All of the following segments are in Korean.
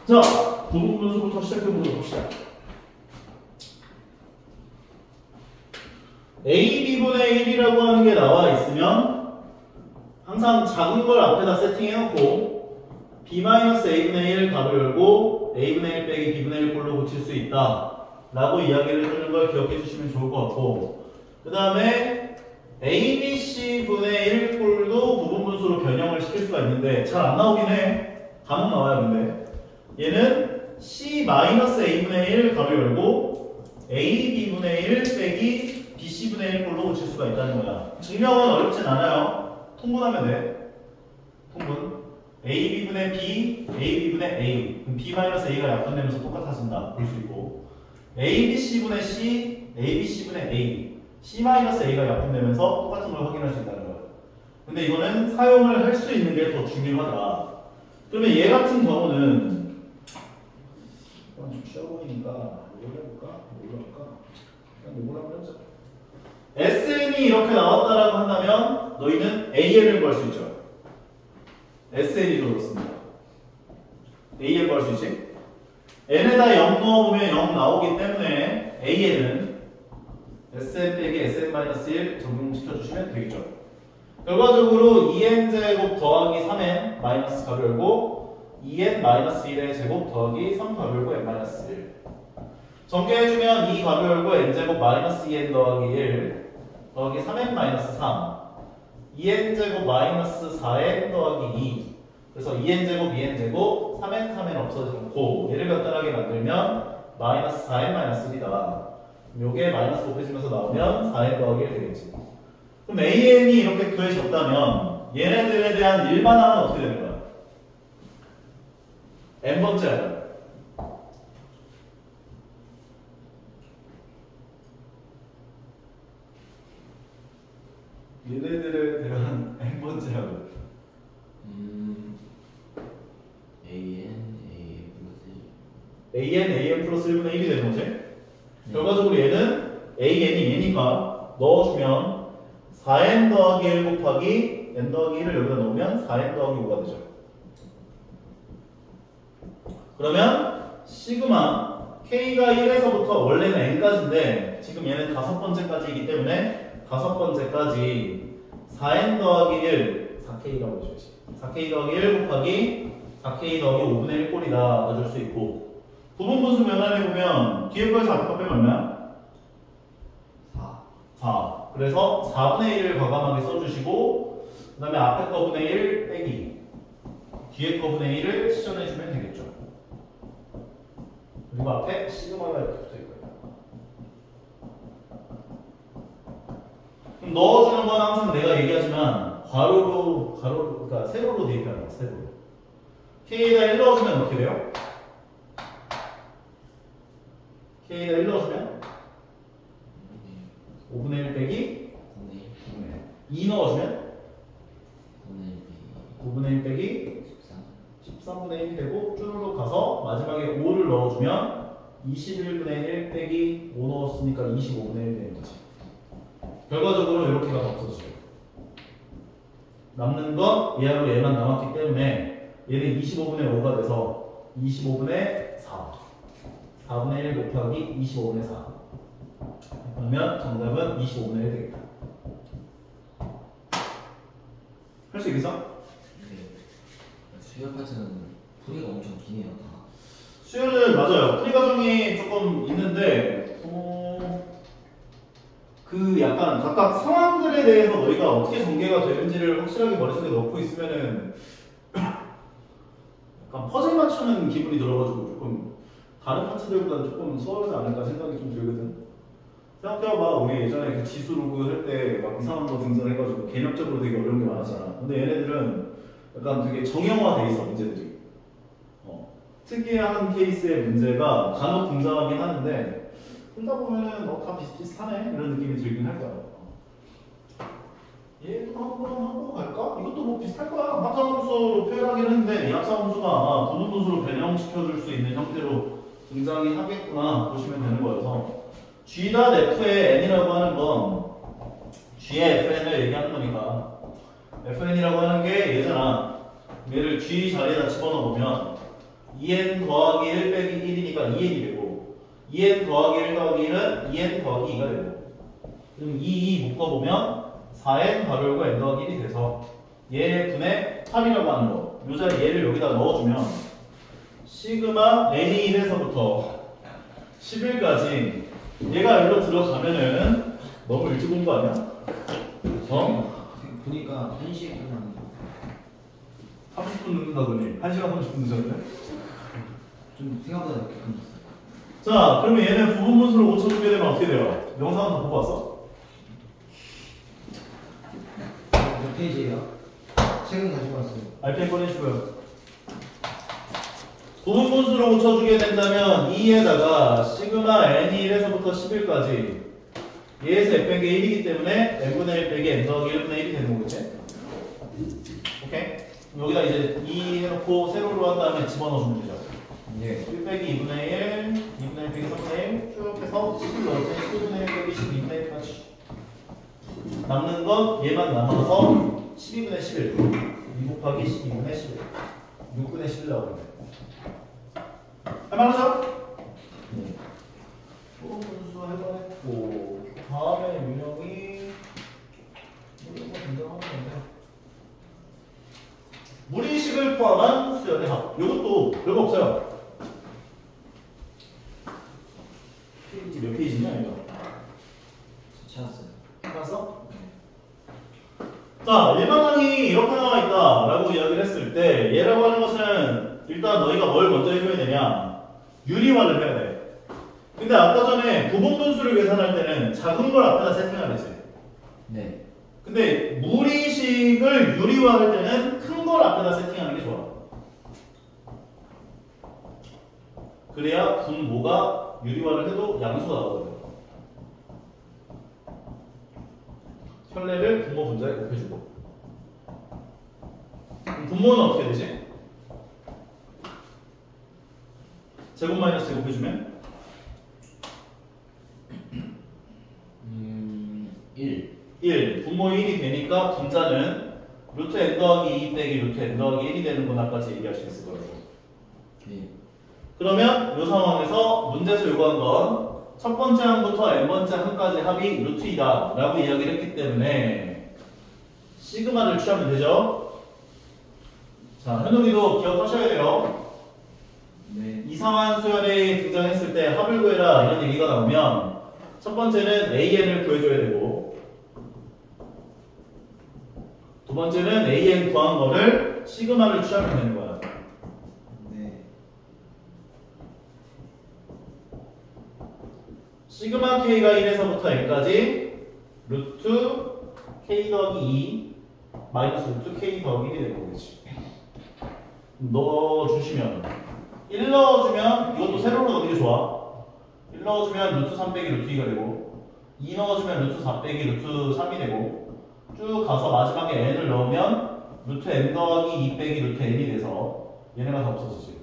자, 부분 분수부터 시작해보도록 합시다. AB분의 1이라고 하는 게 나와 있으면 항상 작은 걸 앞에다 세팅해놓고 B-A분의 1 값을 열고 A분의 1 빼기 B분의 1 꼴로 고칠 수 있다 라고 이야기를 해주는 걸 기억해 주시면 좋을 것 같고, 그 다음에 ABC분의 1 꼴도 부분분수로 변형을 시킬 수가 있는데 잘 안 나오긴 해. 감은 나와요. 근데 얘는 C-A분의 1 값을 열고 AB분의 1 빼기 BC분의 1 꼴로 고칠 수가 있다는 거야. 증명은 어렵진 않아요. 통분하면 돼. 통분. AB분의 B, AB분의 A. 그럼 B-A가 약분되면서 똑같아진다. 볼 수 있고. ABC분의 C, ABC분의 A. C-A가 약분되면서 똑같은 걸 확인할 수 있다는 거야. 근데 이거는 사용을 할 수 있는 게 더 중요하다. 그러면 얘 같은 경우는 좀 쉬워 보이니까 뭘 해볼까? 뭘로 할까? 일단 이걸 한번 해보자. SN이 이렇게 나왔다라고 한다면 너희는 AN을 구할 수 있죠. SN이 그렇습니다. AN 구할 수 있지? N에다 0 넣어보면 0 나오기 때문에 AN은 SN 빼기 SN-1 적용시켜주시면 되겠죠. 결과적으로 2n제곱 더하기 3n 마이너스 값을 열고 2n-1의 제곱 더하기 3 값을 열고 n-1 전개해주면 이 값을 열고 n제곱 마이너스 2n 더하기 1 더하기 3n-3 2n제곱 마이너스 4n 더하기 2 그래서 2n제곱 2n제곱 3n 3n 없어지고 얘를 간단하게 만들면 마이너스 4n-1이다. 요게 마이너스 곱해지면서 나오면 4n 더하기 1 되겠지. 그럼 AN이 이렇게 구해졌다면 얘네들에 대한 일반항은 어떻게 되는 거야? n번째야. 얘네들에 대한 n번째야. AN 플러스 1분의 1이 되는 거지? 네. 결과적으로 얘는 AN이 얘니까 넣어주면 4n 더하기 1 곱하기 n 더하기 1을 여기다 넣으면 4n 더하기 5가 되죠. 그러면 시그마 K가 1에서부터 원래는 n까지인데 지금 얘는 5번째까지이기 때문에 5번째까지 4n 더하기 1 4K라고 해줘야지. 4K 더하기 1 곱하기 4K 더하기 5분의 1 꼴이다 넣어줄 수 있고, 부분분수 변환해보면 뒤에 거에서 앞에 거 빼면 얼마야? 4. 그래서 4분의 1을 과감하게 써주시고 그 다음에 앞에 거분의 1 빼기 뒤에 거분의 1을 시전해주면 되겠죠. 그리고 앞에 시그마가 이렇게 붙어있고요. 그럼 넣어주는 건 항상 내가 얘기하지만 가로로 그러니까 세로로 대입하는 거야. 세로로. K에다 1 넣어주면 어떻게 돼요? K에다 1 넣어주면 5분의 1 빼기 2 넣어주면 9분의 1 빼기 13분의 1이 되고 쭈루룩 가서 마지막에 5를 넣어주면 21분의 1 빼기 5 넣었으니까 25분의 1 되는 거지. 결과적으로 이렇게가 없어져요. 남는 건 얘하고 얘만 남았기 때문에 얘는 25분의 5가 돼서 25분의 4 4분의 1 곱하기 25분의 4 그러면 정답은 25분의 1 되겠다. 할 수 있겠어? 네. 수열 과정은 풀이가 엄청 기네요. 다. 수열은 맞아요. 풀이 과정이 조금 있는데 그 약간 각각 상황들에 대해서 너희가 어떻게 전개가 되는지를 확실하게 머릿속에 넣고 있으면은 약간 퍼즐 맞추는 기분이 들어가지고 조금 다른 파트들보다 조금 수월하지 않을까 생각이 좀 들거든. 생각해봐. 우리 예전에 그 지수로그 할 때 막 이상한 거 등장해가지고 개념적으로 되게 어려운 게 많았잖아. 근데 얘네들은 약간 되게 정형화돼 있어, 문제들이. 특이한 케이스의 문제가 간혹 등장하긴 하는데 풀다 보면은 다 비슷비슷하네 이런 느낌이 들긴 할 거야. 얘도 한번 하고 갈까? 이것도 뭐 비슷할 거야. 합성함수로 표현하긴 했는데 이 합성함수가 아마 부분분수로 변형시켜줄 수 있는 형태로 등장이 하겠구나 보시면 되는 거여서 G.F의 n이라고 하는 건 G의 fn을 얘기하는 거니까 fn이라고 하는 게 얘잖아. 얘를 G 자리에다 집어넣으면 2n 더하기 1 빼기 1이니까 2n이 되고 2n 더하기 1 더하기 1은 2n 더하기 2가 되고 그럼 2 묶어보면 4n 가로열고 n 더하기 1이 돼서 얘 분의 8이라고 하는 거. 요 자리 얘를 여기다 넣어주면 시그마 n이 1에서부터 11까지 얘가 여기로 들어가면은 너무 일찍 온 거 아니야? 보니까 1시에 끝났는데 30분 늦는다더니 1시간 30분 늦었네? 좀 생각보다 늦게 끝났어요. 자, 그러면 얘는 부분분수로 고쳐주게 되면 어떻게 돼요? 영상은 다 보고 왔어? 몇 페이지예요? 책은 가지고 왔어요. RPM 꺼내시고요. 부분분수로 고쳐주게 된다면 2에다가 시그마 n이 1에서부터 11까지 얘에서 f 빼기 1이기 때문에 n분의 1 빼기 n 더하기 1분의 1이 되는 거겠지? 오케이? 여기다 이제 2 해놓고 세로로 한 다음에 집어넣어주면 되죠. 네. 1 빼기 2분의 1, 2분의 1 빼기 3분의 1 쭉 해서 11 넣을 때 1분의 1 빼기 12분의 1까지 남는 건 얘만 남아서 12분의 11 2 곱하기 12분의 11 6분의 11 나오겠네. 할만하죠? 네. 분수 해봤고 다음에 유형이 이거 등장하는 건데 무리식을 포함한 수열의 합. 이것도 별거 없어요. 페이지 몇 페이지냐 이거? 찾았어요. 찾았어? 자, 일반항이 이렇게 나와 있다라고 이야기를 했을 때 얘라고 하는 것은 일단 너희가 뭘 먼저 해줘야 되냐? 유리화를 해야 돼. 근데 아까 전에 부분분수를 계산할 때는 작은 걸 앞에다 세팅하랬지. 네. 근데 무리식을 유리화할 때는 큰 걸 앞에다 세팅하는 게 좋아. 그래야 분모가 유리화를 해도 양수가 나오거든. 혈례를 분모 분자에 곱해주고. 그럼 분모는 어떻게 되지? 제곱 마이너스 곱해주면 1. 분모 1이 되니까 분자는 루트 n 더하기 2 빼기 루트 n 더하기 1이 되는구나까지 얘기할 수 있을 거예요. 네. 그러면 이 상황에서 문제에서 요구한 건 첫 번째 항부터 n번째 항까지 합이 루트 2다 라고 이야기를 했기 때문에 시그마를 취하면 되죠. 자, 현욱이도 기억하셔야 돼요. 네. 이상한 수열에 등장했을 때 합을 구해라 이런 얘기가 나오면 첫 번째는 an을 구해줘야 되고 두 번째는 an 구한 거를 시그마를 취하면 되는 거야. 네. 시그마 k가 1에서부터 n까지 루트 k 더하기 2 마이너스 루트 k 더하기 1이 되는 거겠지. 넣어주시면 1 넣어주면 이것도 세로로 넣는 게 좋아. 1 넣어주면 루트 3 빼기 루트 2가 되고 2 넣어주면 루트 4 빼기 루트 3이 되고 쭉 가서 마지막에 n을 넣으면 루트 n 더하기 2 빼기 루트 n이 돼서 얘네가 다 없어지지.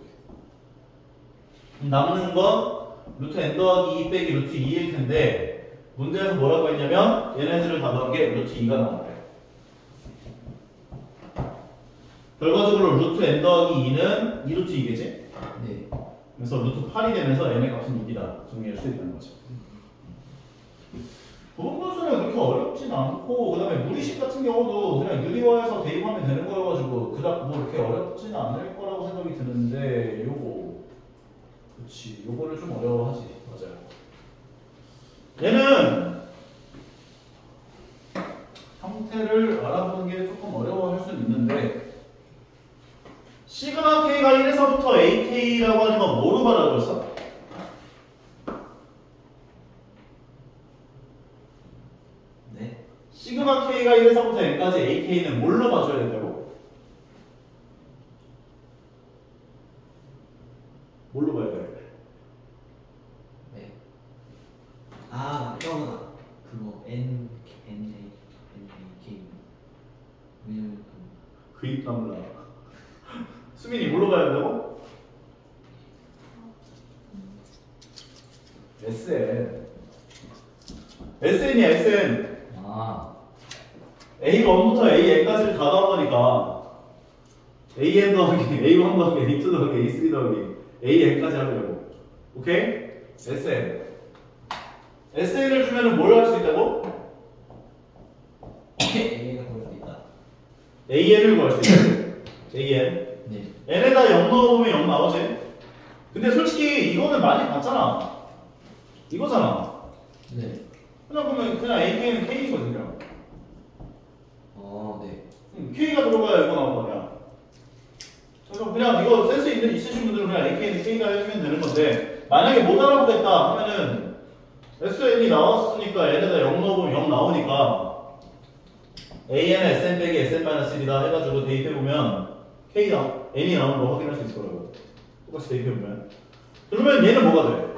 남는 건 루트 n 더하기 2 빼기 루트 2일 텐데 문제에서 뭐라고 했냐면 얘네들을 다 넣은 게 루트 2가 나왔대. 결과적으로 루트 n 더하기 2는 2루트 2겠지? 네. 그래서 루트 8이 되면서 n의 값은 6이다 정리할 수 있다는 거죠. 부분분수는 그렇게 어렵진 않고 그 다음에 무리식 같은 경우도 그냥 유리화해서 대입하면 되는 거여가지고 그닥 뭐 이렇게 어렵진 않을 거라고 생각이 드는데 그렇지 요거를 좀 어려워하지. 맞아요. 얘는 형태를 알아보는 게 조금 어려워할 수는 있는데 시그마 k가 1에서부터 ak라고 하는 건 뭐로 말하고 있어? 네. 시그마 k가 1에서부터 n까지 ak는 뭘로 봐줘야 된다고? 뭘로 봐야 돼? 네. 아, 맞다. 그거 N N K. 왜냐면 그 입 다물라. 수민이 뭘로 봐야 된다고? SN. SN이야, SN. 아. A1부터 AN까지를 다 나온 거니까 AN 더하기 A1 더하기 A2 더하기 A3 더하기 AN까지 하려고. 오케이? SN. SN을 주면은 뭘 할 수 있다고? A는 구할 수 있다. AN을 구할 수 있다고. AN. 네. N에다 0 넣어보면 0 나오지? 근데 솔직히 이거는 많이 봤잖아. 이거잖아. 네. 그냥 보면 그냥 AK는 K거든요. 네. K가 들어가야 이거 나온 거 아니야. 그래서 그냥 이거 센스 있으신 분들은 그냥 AK는 K가 해주면 되는 건데, 만약에 못 알아보겠다 하면은 SN이 나왔으니까 N에다 0 넣어보면 0 나오니까 AN은 SN 빼기 SN-1이다 해가지고 대입해보면 K가 N이 나오는 거 확인할 수 있을 거라고. 똑같이 대입해보면. 그러면 얘는 뭐가 돼?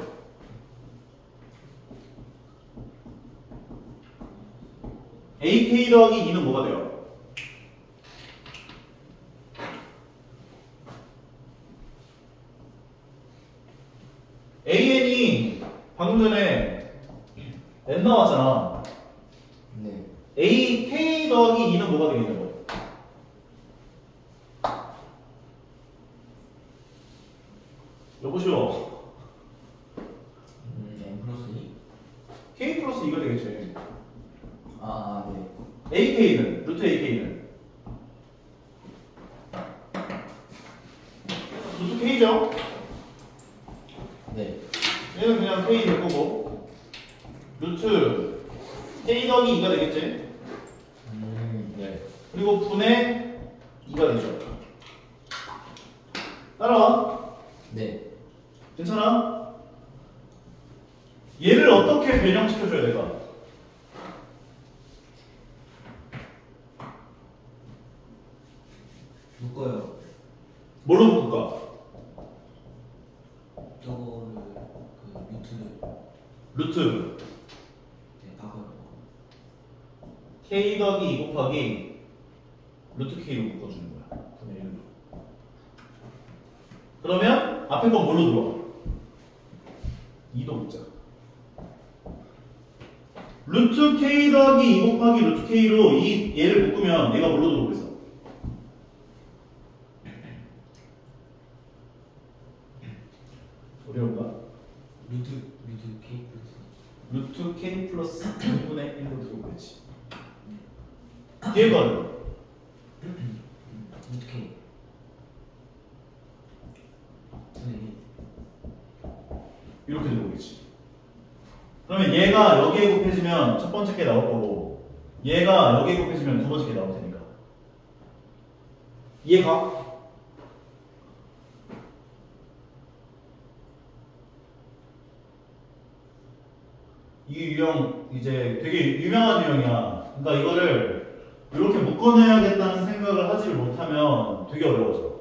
AK 더하기 2는 뭐가 돼요? AN이 방금 전에 N 나왔잖아. 네. AK 더하기 2는 뭐가 되겠냐고? 여보시오. N 플러스 2? K 플러스 2가 되겠지. 네. AK는? 루트 AK는? 루트 K죠? 네. 얘는 그냥 K 될 거고, 루트 K 더하기 2가 되겠지? 네. 그리고 분의 2가 되죠. 따라와. 네. 괜찮아? 얘를 어떻게 변형시켜줘야 될까? 묶어요. 뭘로 묶을까? 저거를 루트 네, 박아요. K 더하기 2 곱하기 루트 K로 묶어주는 거야. 분의 1로. 그러면 앞에 건 뭘로 들어와? 2도 묶자. 루트 K 더하기 2 곱하기 루트 K로 얘를 묶으면 얘가 뭘로 들어오고 있어? 어려운가? 루트 K 플러스 루트 K 플러스 2분의 1로 들어오고 있지. 뒤에 거는 루트 K. 이렇게 들어오겠지. 그러면 얘가 여기에 곱해지면 첫 번째 게 나올 거고, 얘가 여기에 곱해지면 두 번째 게 나올 테니까. 이해가? 이 유형 이제 되게 유명한 유형이야. 그러니까 이거를 이렇게 묶어내야겠다는 생각을 하지를 못하면 되게 어려워져.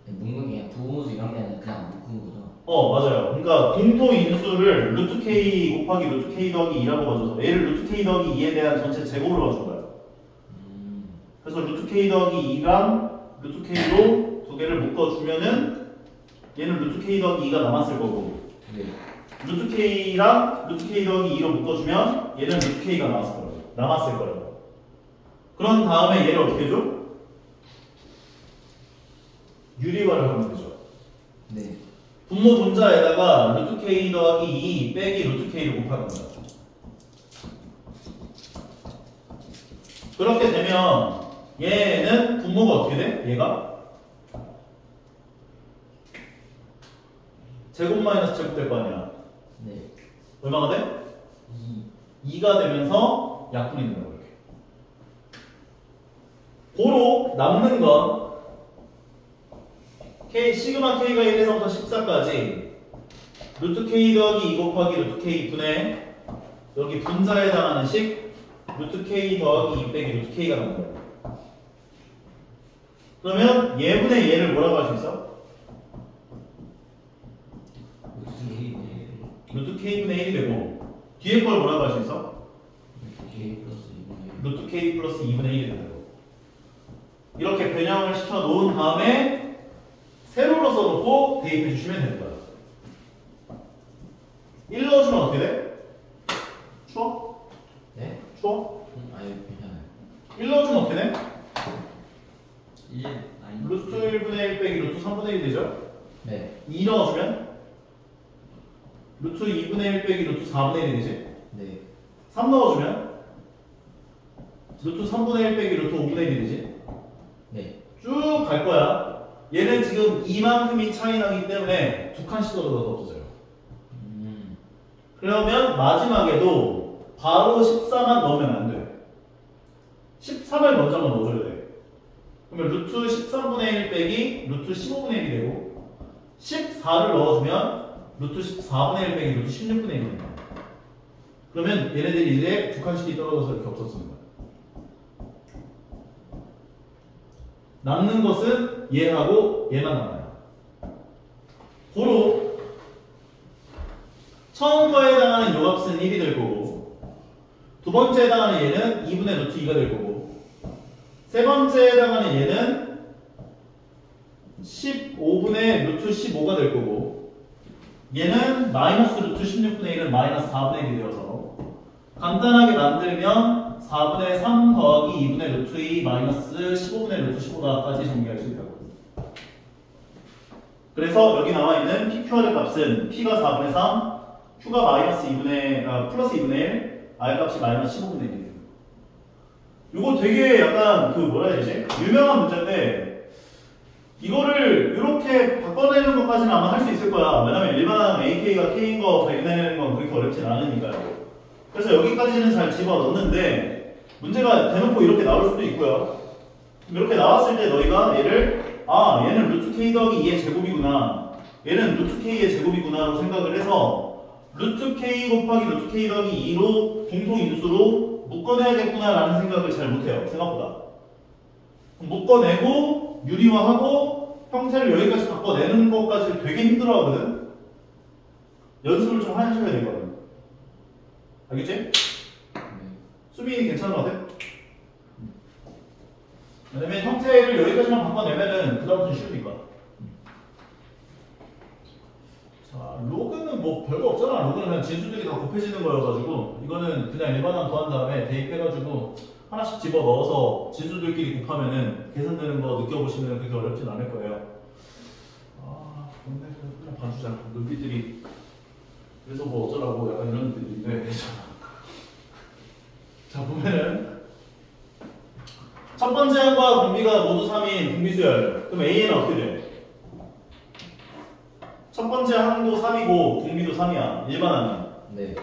묶는 게 부호수 이런 데는 그냥 묶은 거죠. 맞아요. 그러니까 공통 인수를 루트 K 곱하기 루트 K 더하기 2라고 봐줘서 얘를 루트 K 더하기 2에 대한 전체 제곱을 봐준 거야. 그래서 루트 K 더하기 2랑 루트 K로 두 개를 묶어주면은 얘는 루트 K 더하기 2가 남았을 거고, 네. 루트 K랑 루트 K 더하기 2로 묶어주면 얘는 루트 K가 남았을 거라고. 그런 다음에 얘를 어떻게 해줘? 유리화를 하면 되죠. 네. 분모 분자에다가 루트 K 더하기 2 빼기 루트 K를 곱하는 거야. 그렇게 되면 얘는 분모가 어떻게 돼? 얘가 제곱 마이너스 제곱 될 거 아니야. 네. 얼마가 돼? 2가 되면서 약분이 된다고 이렇게. 고로 남는 건 K, 시그마 K가 1에서부터 14까지 루트 K 더하기 2 곱하기 루트 K 분의 여기 분자에 해당하는 식 루트 K 더하기 2 빼기 루트 K가 나온 거야. 그러면 얘분의 얘를 뭐라고 할 수 있어? 루트 K분의 1이 되고, 뒤에 걸 뭐라고 할 수 있어? 루트 K 플러스 2분의 1이 된다고. 이렇게 변형을 시켜 놓은 다음에 세로로 써놓고 대입해 주시면 되는 거야. 1 넣어주면 어떻게 돼? 추워? 네? 추워? 아니 괜찮아요. 1 넣어주면 어떻게 돼? 1 마이너스 루트 1분의 1 빼기 루트 3분의 1이 되죠? 네. 2 넣어주면 루트 2분의 1 빼기 루트 4분의 1이 되지? 네. 3 넣어주면 루트 3분의 1 빼기 루트 5분의 1이 되지? 네. 쭉 갈 거야. 얘는 지금 이만큼이 차이 나기 때문에 두 칸씩 떨어져서 없어져요. 그러면 마지막에도 바로 14만 넣으면 안 돼. 13을 먼저만 넣어줘야 돼. 그러면 루트 13분의 1 빼기 루트 15분의 1이 되고 14를 넣어주면 루트 14분의 1 빼기 루트 16분의 1이 됩니다. 그러면 얘네들이 이제 두 칸씩이 떨어져서 이렇게 없어지는 거야. 남는 것은 얘하고 얘만 남아요. 고로 처음 거에 해당하는 요 값은 1이 될 거고 두 번째에 해당하는 얘는 2분의 루트 2가 될 거고 세 번째에 해당하는 얘는 15분의 루트 15가 될 거고 얘는 마이너스 루트 16분의 1은 마이너스 4분의 1이 되어서 간단하게 만들면 4분의 3 더하기 2분의 루트 2 마이너스 15분의 루트 15다까지 정리할 수 있다고. 그래서 여기 나와 있는 PQR 값은 P가 4분의 3, Q가 마이너스 2분의, 플러스 2분의 1, R 값이 마이너스 15분의 1이에요. 이거 되게 약간 그 뭐라 해야 되지? 유명한 문제인데 이거를 이렇게 바꿔내는 것까지는 아마 할 수 있을 거야. 왜냐면 일반 AK가 K인 거 발견해내는 건 그렇게 어렵진 않으니까요. 그래서 여기까지는 잘 집어넣는데 문제가 대놓고 이렇게 나올 수도 있고요. 이렇게 나왔을 때 너희가 얘를 얘는 루트 K 더하기 2의 제곱이구나, 얘는 루트 K의 제곱이구나 라고 생각을 해서 루트 K 곱하기 루트 K 더하기 2로 공통인수로 묶어내야겠구나 라는 생각을 잘 못해요. 생각보다 묶어내고 유리화하고 형태를 여기까지 바꿔내는 것까지 되게 힘들어 하거든. 연습을 좀 하셔야 되거든. 알겠지? 수빈이 괜찮은 것 같아? 왜냐면 형태를 여기까지만 바꿔내면은 그다음부터 쉬우니까. 자, 로그는 뭐 별거 없잖아. 로그는 그냥 진수들이 다 곱해지는 거여가지고 이거는 그냥 일반항 구한 다음에 대입해가지고 하나씩 집어 넣어서 진수들끼리 곱하면은 계산되는 거 느껴보시면 그렇게 어렵진 않을 거예요. 근데 그냥 봐주자. 눈빛들이 그래서 뭐 어쩌라고 약간 이런 눈빛인데. 자, 보면은 첫 번째 항과 공비가 모두 3인 공비수열. 그럼 A는 어떻게 돼? 첫 번째 항도 3이고 공비도 3이야. 일반항은. 네.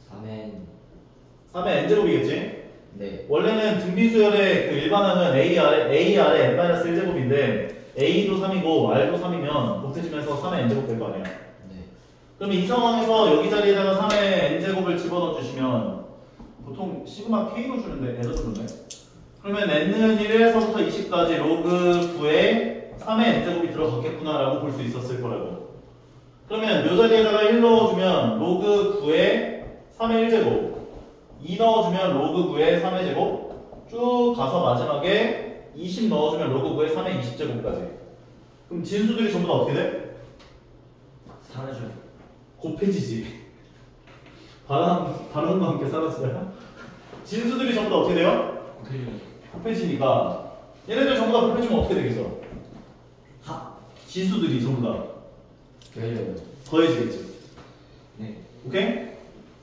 3n. 3의 n제곱이겠지? 네. 원래는 등비수열의 그 일반항은 A 아래 n-1제곱인데 A도 3이고 R도 3이면 곱해지면서 3의 n제곱 될 거 아니야. 네. 그러면 이 상황에서 여기 자리에다가 3의 n제곱을 집어넣어 주시면 보통 시그마 K로 주는데 에러 주네. 그러면 n은 1에서부터 20까지 로그 9에 3의 n제곱이 들어갔겠구나라고 볼 수 있었을 거라고. 그러면 요 자리에다가 1 넣어주면 로그 9에 3의 1제곱, 2 넣어주면 로그 9에 3의 제곱, 쭉 가서 마지막에 20 넣어주면 로그 9에 3의 20제곱까지. 그럼 진수들이 전부 다 어떻게 돼? 사라져요. 곱해지지. 바람과 함께 사라져요. 진수들이 전부 다 어떻게 돼요? 곱해지니까 얘네들 전부 다 곱해지면 어떻게 되겠어? 진수들이 전부 다 더해지겠지. 네. 오케이?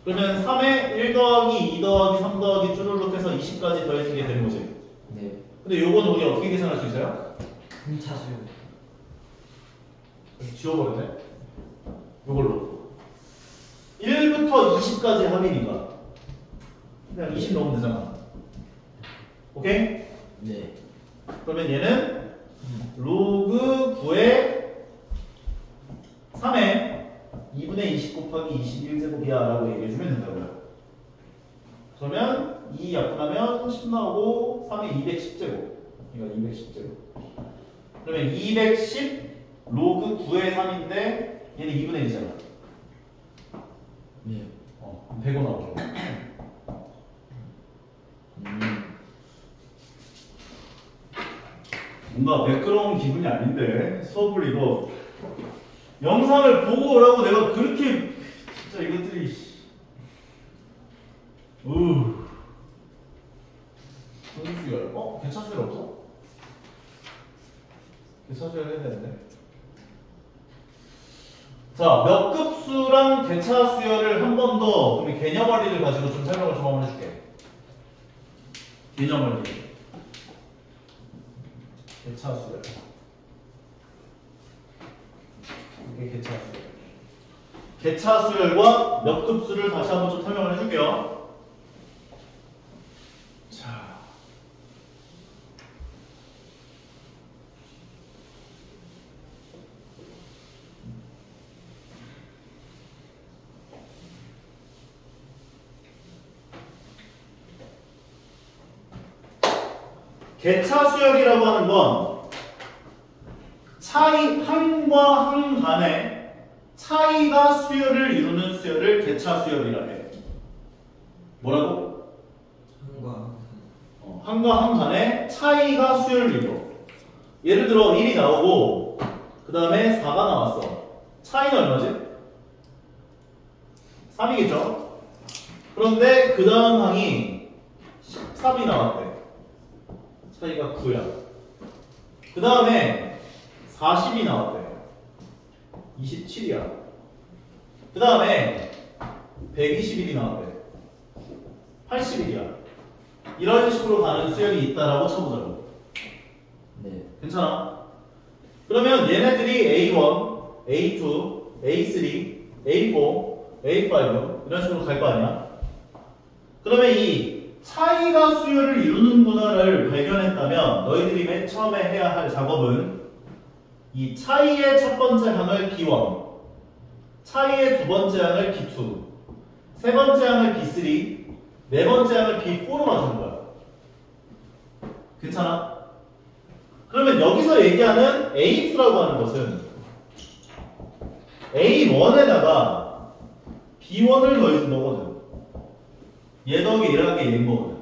그러면 3에 1 더하기 2 더하기 3 더하기 쭈루룩 해서 20까지 더해지게 되는 거지. 네. 근데 요건 우리 어떻게 계산할 수 있어요? 분차수요. 지워버렸네. 요걸로 1부터 20까지 합이니까 그냥 20 넣으면 되잖아. 오케이? 네. 그러면 얘는 로그 9에 3에 2분의 20 곱하기 21제곱이야 라고 얘기해주면 된다고요. 그러면 2 약분하면 10 나오고 3에 210제곱. 이거 210제곱. 그러면 210 로그 9의 3인데 얘는 2분의 1이잖아. 네. 100원 나오죠. 뭔가 매끄러운 기분이 아닌데 수업을 이거 영상을 보고 오라고 내가 그렇게 진짜 이것들이 손수열 괜찮을 일 없어? 개차수열 해야 되는데. 자, 몇 급수랑 개차수열을 한 번 더 우리 개념 원리를 가지고 좀 설명을 좀 한번 해줄게. 개념 원리. 개차수열. 이게 개차수열. 개차수열과 몇 급수를 다시 한번 좀 설명을 해줄게요. 자. 개차수열이라고 하는 건 항과 항 간의 차이가 수열을 이루는 수열을 개차수열이라 해. 뭐라고? 항과 항 간의 차이가 수열을 이루어. 예를 들어 1이 나오고 그 다음에 4가 나왔어. 차이는 얼마지? 3이겠죠? 그런데 그 다음 항이 13이 나왔대. 차이가 9야. 그 다음에 40이 나왔대. 27이야. 그 다음에 121이 나왔대. 81이야. 이런 식으로 가는 수열이 있다라고 쳐보자고. 네. 괜찮아? 그러면 얘네들이 A1, A2, A3, A4, A5 이런 식으로 갈 거 아니야? 그러면 이 차이가 수열을 이루는구나를 발견했다면 너희들이 맨 처음에 해야 할 작업은 이 차이의 첫 번째 항을 B1, 차이의 두 번째 항을 B2, 세 번째 항을 B3, 네 번째 항을 B4로 맞추는 거야. 괜찮아? 그러면 여기서 얘기하는 A2라고 하는 것은 A1에다가 B1을 더해준 거거든. 얘 더하기 얘를 하게 얘인 거거든.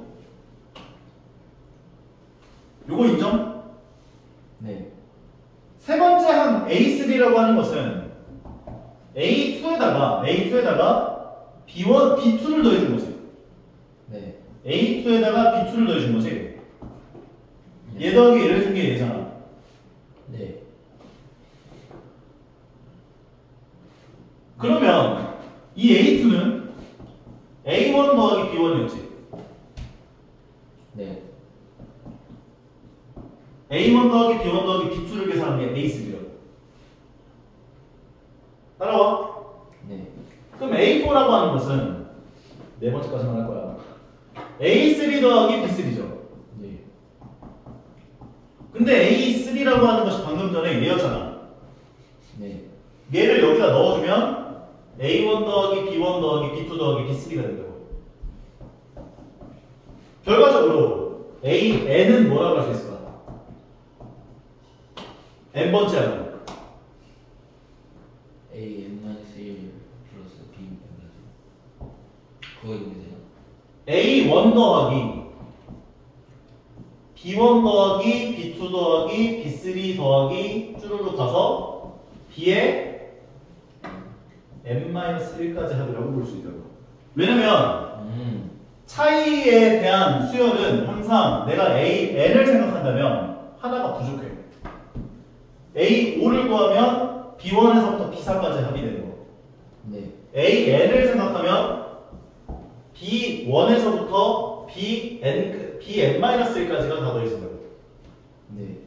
요거 인정? 네. 세 번째 항 A3라고 하는 것은 A2에다가 B1, B2를 더해준 거지. 네. A2에다가 B2를 더해준 거지. 얘 더하기 얘를 해준 게 얘잖아. 네. 그러면 이 A2는 A1 더하기 B1이었지. 네. A1 더하기 B1 더하기 B2를 계산한 게 A3야. 따라와. 네. 그럼 A4라고 하는 것은 네 번째까지만 할 거야. A3 더하기 B3죠. 네. 근데 A3라고 하는 것이 방금 전에 얘였잖아. 네. 얘를 여기다 넣어주면 A1 더하기 B1 더하기 B2 더하기 B3가 된다고. 결과적으로 N은 뭐라고 할 수 있을까? N번째 항은 A-1 플러스 B 그거 이거세요? A1 더하기 B1 더하기 B2 더하기 B3 더하기 쭈루룩 가서 B에 n-1까지 하더라고 볼 수 있다고. 왜냐면 차이에 대한 수열은 항상 내가 n을 생각한다면 하나가 부족해. A5를 구하면 B1에서부터 B4까지 합의되는 거. 네. AN을 생각하면 B1에서부터 Bn-1까지가 다 더해진다고. 네.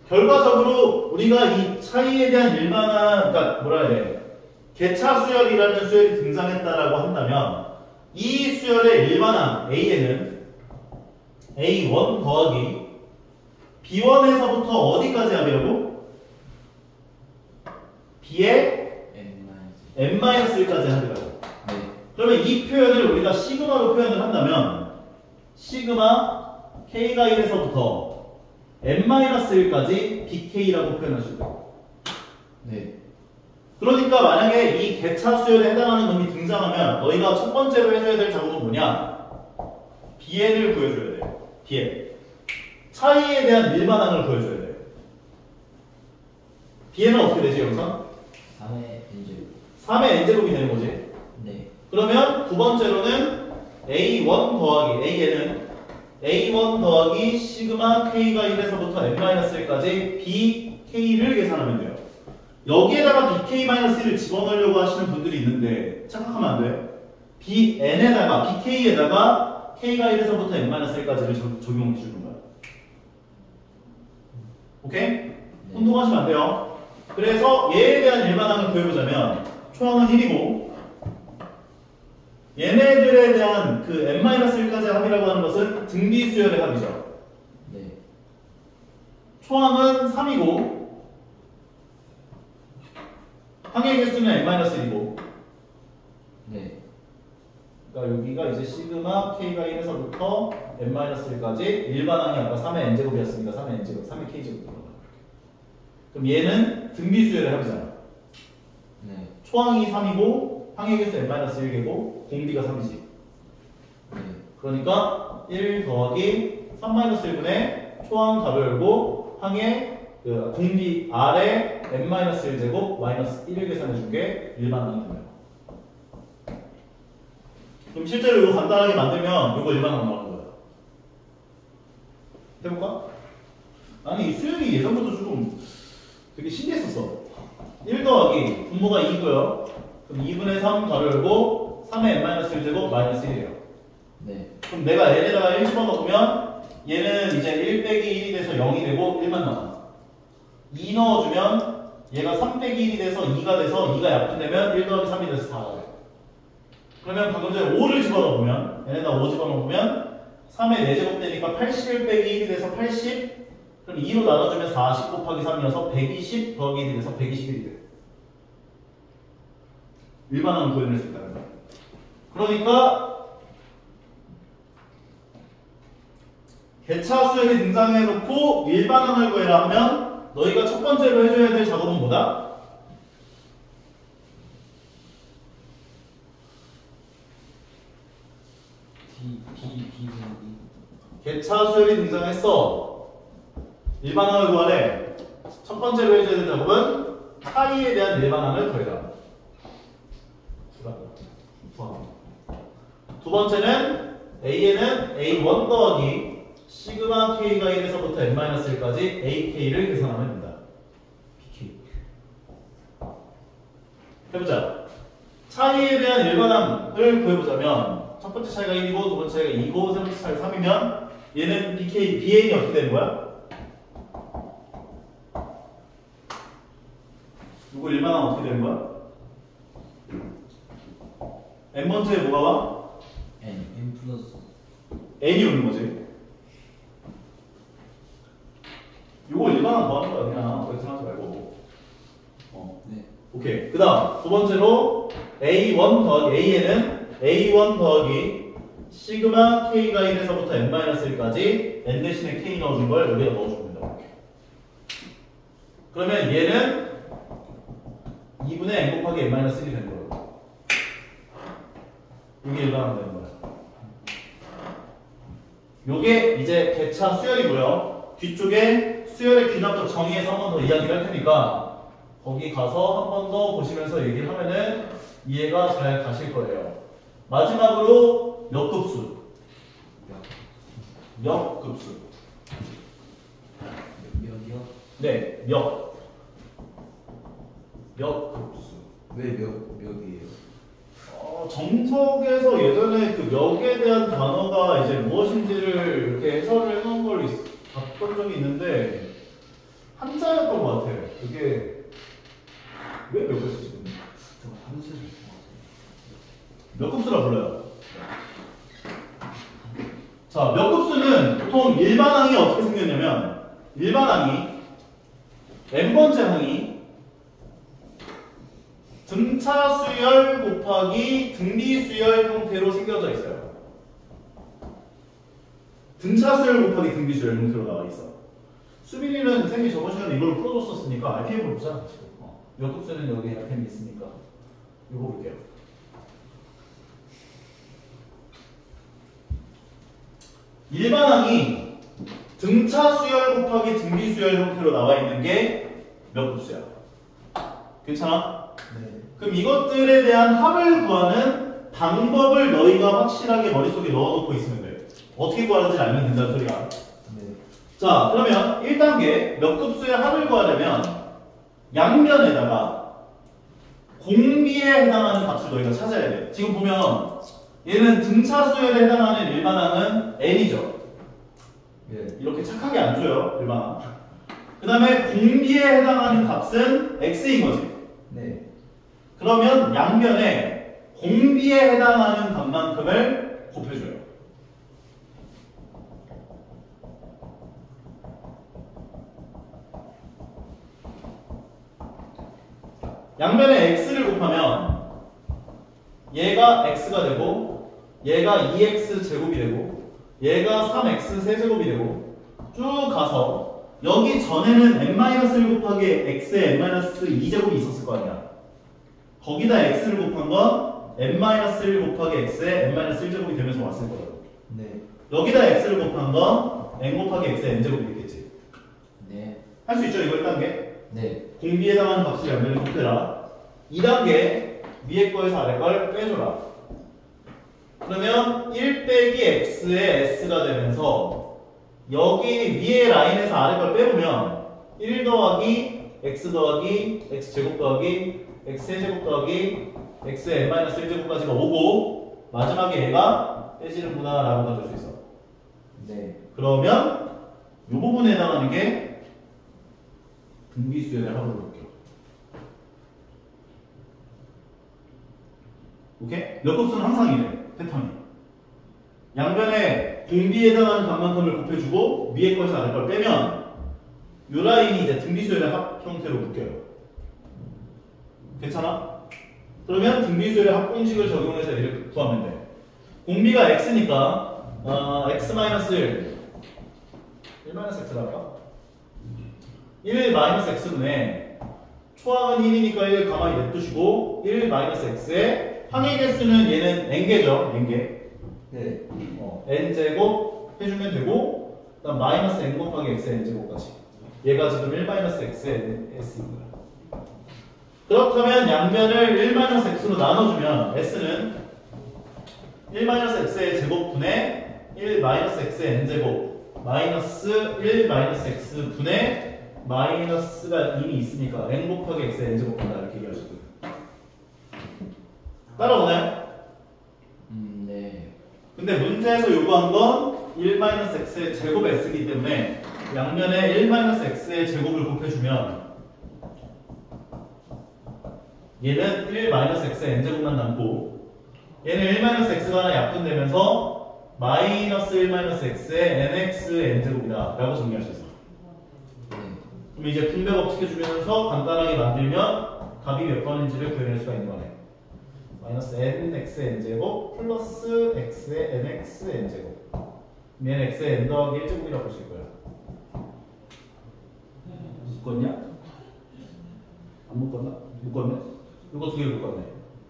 결과적으로 우리가 이 차이에 대한 일반화, 그러니까 뭐라 해야 돼? 개차 수열이라는 수열이 등장했다라고 한다면 이 수열의 일반항 A에는 A1 더하기 B1에서부터 어디까지 합이라고? B의 n-1까지 합이라고. 네. 그러면 이 표현을 우리가 시그마로 표현을 한다면 시그마 K가 1에서부터 n-1까지 BK라고 표현할 수 있다. 네. 그러니까 만약에 이 개차 수열에 해당하는 놈이 등장하면 너희가 첫 번째로 해줘야 될 작업은 뭐냐? BN을 구해줘야 돼. BN. 차이에 대한 일반항을 구해줘야 돼. BN은 어떻게 되지 여기서? 3의 n제곱. 3의 n제곱이 되는 거지. 네. 그러면 두 번째로는 A1 더하기 A1 더하기 시그마 K가 1에서부터 n-1까지 BK를 계산하면 돼요. 여기에다가 BK-1을 집어넣으려고 하시는 분들이 있는데 착각하면 안 돼요. BN에다가 BK에다가 K가 1에서부터 N-1까지를 적용해 주는 거예요. 오케이? 혼동하시면 안 돼요. 그래서 얘에 대한 일반항을 구해보자면 초항은 1이고 얘네들에 대한 그 N-1까지의 합이라고 하는 것은 등비 수열의 합이죠. 네. 초항은 3이고 항의 개수는 N-1이고 네. 그러니까 여기가 이제 시그마 K가 1에서부터 N-1까지 일반항이 아까 3의 N제곱이었으니까 3의 N제곱, 3의 K제곱 들어가요. 그럼 얘는 등비 수열의 합이잖아. 네. 초항이 3이고 항의 개수 N-1개고 공비가 3이지. 네. 그러니까 1 더하기 3-1분의 초항 값을 열고 항의 그 공비 R에 N-1제곱 마이너스 1을 계산해준 게 일반항이 됩니다. 그럼 실제로 이거 간단하게 만들면 이거 일반항 나오는 거예요. 해볼까? 아니 이 수열이 예전부터 조금 되게 신기했었어. 1 더하기 분모가 2고요. 그럼 2분의 3 가로 열고 3의 N-1제곱 마이너스 1이에요. 네. 그럼 내가 N에다가 1 집어넣으면 얘는 이제 1 빼기 1이 돼서 0이 되고 1만 남아. 2 넣어주면 얘가 3 빼기 1이 돼서 2가 돼서 2가 약분되면 1 더하기 3이 돼서 4가 돼요. 그러면 방금 전에 5를 집어넣으면 N에다 5 집어넣으면 3의 4제곱 되니까 81 빼기 1이 돼서 80. 그럼 2로 나눠주면 40 곱하기 3이어서 120 더하기 1이 돼서 121이 돼요. 일반항을 구해낼 수 있다는 거예요. 그러니까 개차 수열이 등장해놓고 일반항을 구해라 하면 너희가 첫 번째로 해줘야 될 작업은 뭐다? 개차 수열이 등장했어. 일반항을 구하래. 첫 번째로 해줘야 될 작업은 차이에 대한 일반항을 구해라. 두 번째는 A에는 A1 더하기 시그마 K가 1에서부터 N-1까지 AK를 계산하면 된다. BK. 해보자. 차이에 대한 일반항을 구해보자면 첫 번째 차이가 1이고 두 번째 차이가 2고 세 번째 차이가 3이면 얘는 BK, BN이 어떻게 되는 거야? 이거 일반항 어떻게 되는 거야? N번째에 뭐가 와? N 플러스 N이 오는 거지. 이거 일반항 더 하는 거야. 그냥 그렇게 생각하지 말고. 네. 오케이. 그 다음 두 번째로 A1 더하기 A에는 A1 더하기 시그마 K가 1에서부터 N-1까지 N 대신에 K 넣어준 걸 여기다 넣어주면 된다. 그러면 얘는 2분의 N 곱하기 N-1이 되는 거예요. 이게 일반항 되는 거야. 요게 이제 개차 수열이고요. 뒤쪽에 수열의 귀납적 정의에서 한 번 더 이야기를 할 테니까 거기 가서 한 번 더 보시면서 얘기를 하면은 이해가 잘 가실 거예요. 마지막으로 역급수. 역급수. 몇이요? 네, 역. 역급수. 왜 몇이에요? 정석에서 예전에 그 역에 대한 단어가 이제 무엇인지를 이렇게 해설을 해놓은 걸 봤던 적이 있는데 한자였던 것 같아요. 그게 왜 몇을 쓰지? 저 한수를 몇 급수라 불러요? 자, 몇 급수는 보통 일반항이 어떻게 생겼냐면 일반항이 n번째 항이 등차 수열 곱하기 등비 수열 형태로 생겨져 있어요. 등차 수열 곱하기 등비 수열 형태로 나와 있어. 수빈이는 쌤이 저번 시간에 이걸 풀어줬었으니까 RPM을 보자. 몇 급수는 여기 RPM이 있으니까 이거 볼게요. 일반항이 등차 수열 곱하기 등비 수열 형태로 나와 있는 게 몇 급수야? 괜찮아? 네. 그럼 이것들에 대한 합을 구하는 방법을 너희가 확실하게 머릿속에 넣어놓고 있으면 돼. 어떻게 구하는지 알면 된다는 소리야. 네. 자, 그러면 1단계 몇 급수의 합을 구하려면 양변에다가 공비에 해당하는 값을 너희가 찾아야 돼. 지금 보면 얘는 등차수열에 해당하는 일반항은 n이죠. 예. 이렇게 착하게 안 줘요, 일반항. 그 다음에 공비에 해당하는 값은 x인 거지. 네. 그러면 양변에 공비에 해당하는 값만큼을 곱해줘요. 양변에 x를 곱하면 얘가 x가 되고 얘가 2x 제곱이 되고 얘가 3x 세제곱이 되고 쭉 가서 여기 전에는 n-1 곱하기 x에 n-2제곱이 있었을 거 아니야. 거기다 x를 곱한 건 n-1 곱하기 x에 n-1제곱이 되면서 왔을 거예요. 네. 여기다 x를 곱한 건 n 곱하기 x에 n제곱이 되겠지. 네. 할 수 있죠, 이거 1단계? 네. 공비에 해당하는 값을 양변에 곱해라. 2단계 위에 거에서 아래 걸 빼줘라. 그러면 1 빼기 x에 s가 되면서 여기 위에 라인에서 아래 걸 빼보면 1 더하기 x 더하기 x 제곱 더하기 x 세제곱 더하기 x의 n-1제곱까지가 오고 마지막에 얘가 빼지는구나 라고 가져올 수 있어. 네. 그러면 이 부분에 해당하는 게 등비수열의 합으로 볼게요. 오케이? 몇 곱수는 항상 이래, 패턴이. 양변에 공비에 해당하는 값만큼을 곱해주고 위에 거에서 아래 걸 빼면 이 라인이 이제 등비수열의 합 형태로 묶여요. 괜찮아? 그러면 등비수열의 합 공식을 적용해서 이렇게 구하면 돼. 공비가 x니까 x-1 1-x라 할까? 1-x분의 초항은 1이니까 1 가만히 냅두시고 1-x에 항의 개수는 얘는 n개죠. n개. 네. n제곱 해주면 되고 그다음 마이너스 n 곱하기 x의 n제곱까지. 얘가 지금 1-x의 s입니다. 그렇다면 양변을 1-x로 나눠주면 s는 1-x의 제곱분의 1-x의 n제곱 마이너스 1-x 분의 마이너스가 이미 있으니까 n 곱하기 x의 n제곱 한다 이렇게 얘기할 수 있거든요. 따라오나요? 네. 근데 문제에서 요구한 건 1-x의 제곱 s이기 때문에 양면에 1-x의 제곱을 곱해주면 얘는 1-x의 n제곱만 남고 얘는 1-x가 하나 약분되면서 마이너스 1-x의 nx n제곱이다 라고 정리할 수 있어. 네. 그럼 이제 분배 법칙 해주면서 간단하게 만들면 답이 몇 번인지를 구해낼 수가 있는 거네. 마이너스 nx의 n제곱 플러스 x의 nx n제곱 얘는 x의 n 더하기 1제곱이라고 볼 수 있고요. 묶었냐? 안 묶었나? 묶었네? 이거 두 개 묶었네.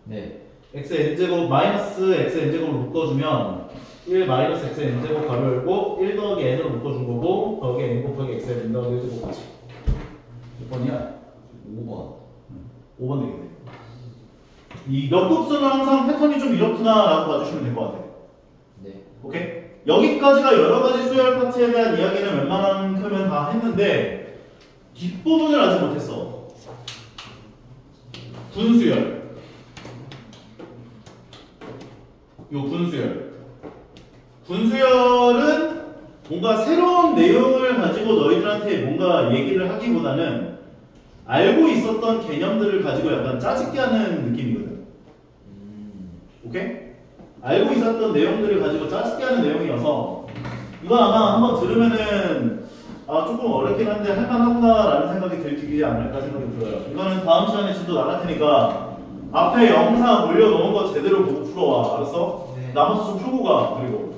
네. x의 n제곱 마이너스 x의 n제곱을 묶어주면 1 마이너스 x의 n제곱 가로 열고 1 더하기 n으로 묶어준 거고 거기에 n 곱하기 x의 n 더하기 1제곱까지 몇 번이야? 5번. 5번 되겠네. 이 몇 곱수는 항상 패턴이 좀 이렇구나 라고 봐주시면 될 것 같아요. 네. 오케이? 여기까지가 여러가지 수열 파트에 대한 이야기는 웬만한큼은 다 했는데 뒷부분을 아직 못했어. 분수열. 요 분수열. 분수열은 뭔가 새로운 내용을 가지고 너희들한테 뭔가 얘기를 하기보다는 알고 있었던 개념들을 가지고 약간 짜집게 하는 느낌이거든. 오케이? 알고 있었던 내용들을 가지고 짜집게 하는 내용이어서 이건 아마 한번 들으면은 조금 어렵긴 한데 할만한가라는 생각이 들지 않을까 생각이 들어요. 이거는 다음 시간에 진도 나갈 테니까 앞에 영상 올려놓은 거 제대로 보고 풀어와. 알았어? 네. 나머지 좀 풀고 가. 그리고